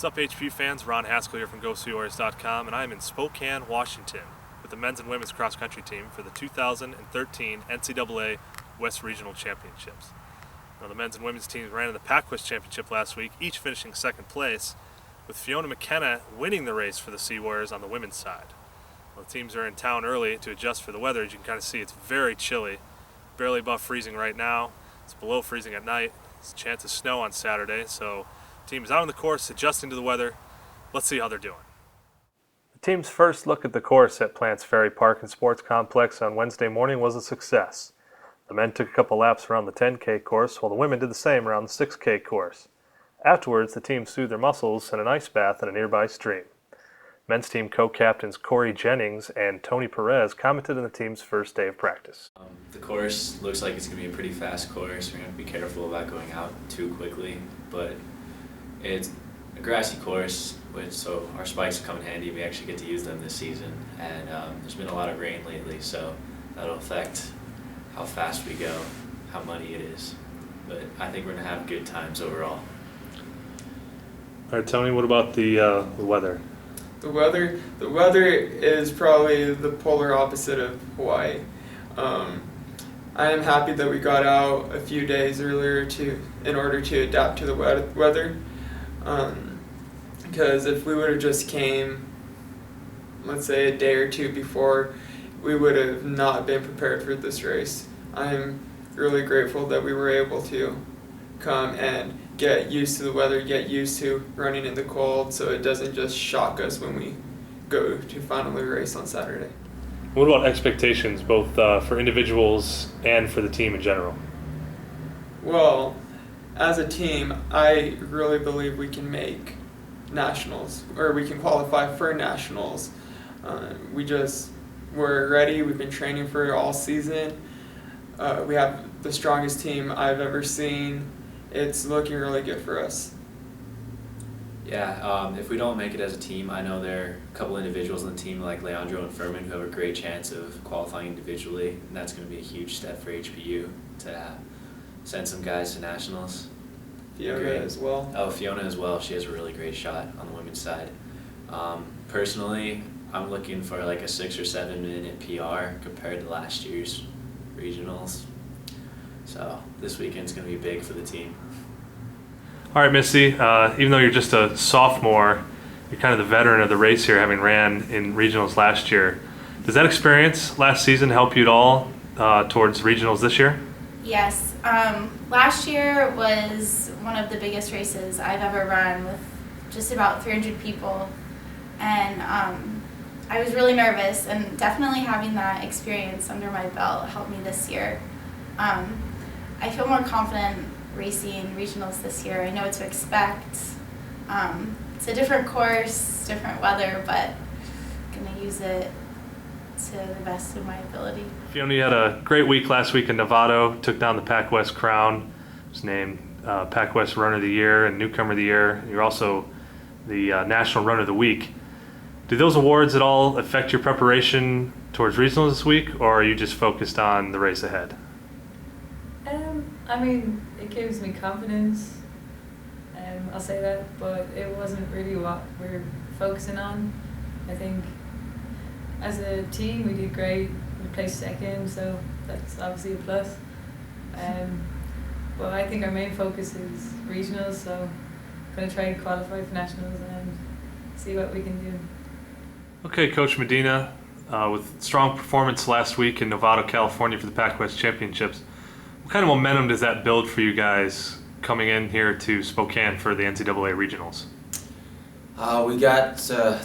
What's up, HPU fans? Ron Haskell here from GoSeaWarriors.com, and I'm in Spokane, Washington, with the men's and women's cross-country team for the 2013 NCAA West Regional Championships. Now, the men's and women's teams ran in the PacWest Championship last week, each finishing second place, with Fiona McKenna winning the race for the Sea Warriors on the women's side. Well, the teams are in town early to adjust for the weather. As you can kind of see, it's very chilly, barely above freezing right now. It's below freezing at night. There's a chance of snow on Saturday, so the team is out on the course adjusting to the weather. Let's see how they're doing. The team's first look at the course at Plants Ferry Park and Sports Complex on Wednesday morning was a success. The men took a couple laps around the 10K course, while the women did the same around the 6K course. Afterwards, the team soothed their muscles in an ice bath in a nearby stream. Men's team co-captains Corey Jennings and Tony Perez commented on the team's first day of practice. The course looks like it's going to be a pretty fast course. We're going to be careful about going out too quickly, but it's a grassy course, so our spikes come in handy. We actually get to use them this season, and there's been a lot of rain lately, so that'll affect how fast we go, how muddy it is. But I think we're going to have good times overall. All right, Tony, what about the weather? The weather is probably the polar opposite of Hawaii. I am happy that we got out a few days earlier in order to adapt to the weather. Because if we would have just came, let's say, a day or two before, we would have not been prepared for this race. I am really grateful that we were able to come and get used to the weather, get used to running in the cold, so it doesn't just shock us when we go to finally race on Saturday. What about expectations, both for individuals and for the team in general? Well, as a team, I really believe we can make nationals, or we can qualify for nationals. We're ready. We've been training for it all season. We have the strongest team I've ever seen. It's looking really good for us. Yeah, if we don't make it as a team, I know there are a couple individuals on the team like Leandro and Furman who have a great chance of qualifying individually, and that's going to be a huge step for HPU to send some guys to nationals. Fiona as well. Oh, Fiona as well. She has a really great shot on the women's side. Personally, I'm looking for like a 6 or 7 minute PR compared to last year's regionals. So this weekend's going to be big for the team. All right, Missy, even though you're just a sophomore, you're kind of the veteran of the race here, having ran in regionals last year. Does that experience last season help you at all towards regionals this year? Yes. Last year was one of the biggest races I've ever run, with just about 300 people. And I was really nervous, and definitely having that experience under my belt helped me this year. I feel more confident racing regionals this year. I know what to expect. It's a different course, different weather, but I'm going to use it to the best of my ability. Fiona, you had a great week last week in Novato, took down the PacWest crown, was named PacWest Runner of the Year and Newcomer of the Year. You're also the National Runner of the Week. Do those awards at all affect your preparation towards regionals this week, or are you just focused on the race ahead? I mean, it gives me confidence, I'll say that, but it wasn't really what we're focusing on. I think as a team we did great. We placed second, so that's obviously a plus. But I think our main focus is regionals, so I'm going to try and qualify for nationals and see what we can do. Okay, Coach Medina, with strong performance last week in Novato, California for the PacWest Championships, what kind of momentum does that build for you guys coming in here to Spokane for the NCAA regionals? We got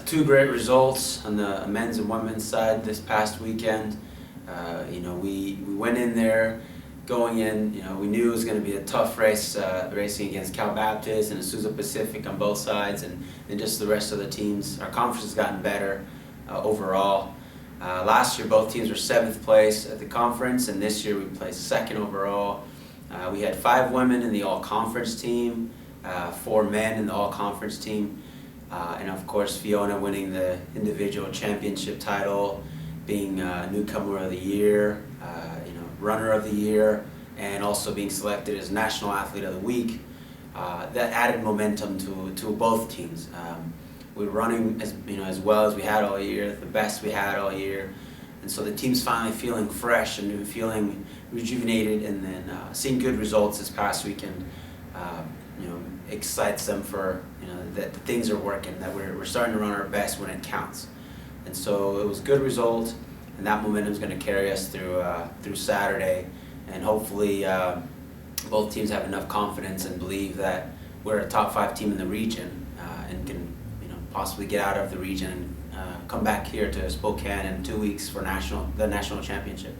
2 great results on the men's and women's side this past weekend. We went in there going in, we knew it was going to be a tough race, racing against Cal Baptist and Azusa Pacific on both sides, and just the rest of the teams. Our conference has gotten better overall. Last year both teams were 7th place at the conference, and this year we placed 2nd overall. We had 5 women in the all-conference team, 4 men in the all-conference team, and of course Fiona winning the individual championship title, being Newcomer of the Year, Runner of the Year, and also being selected as National Athlete of the Week. that added momentum to both teams. We were running as well as we had all year, the best we had all year, and so the team's finally feeling fresh and feeling rejuvenated, and then seeing good results this past weekend. Excites them for that things are working, that we're starting to run our best when it counts, and so it was a good result, and that momentum is going to carry us through Saturday, and hopefully both teams have enough confidence and believe that we're a top 5 team in the region and can possibly get out of the region and come back here to Spokane in 2 weeks for the national championship.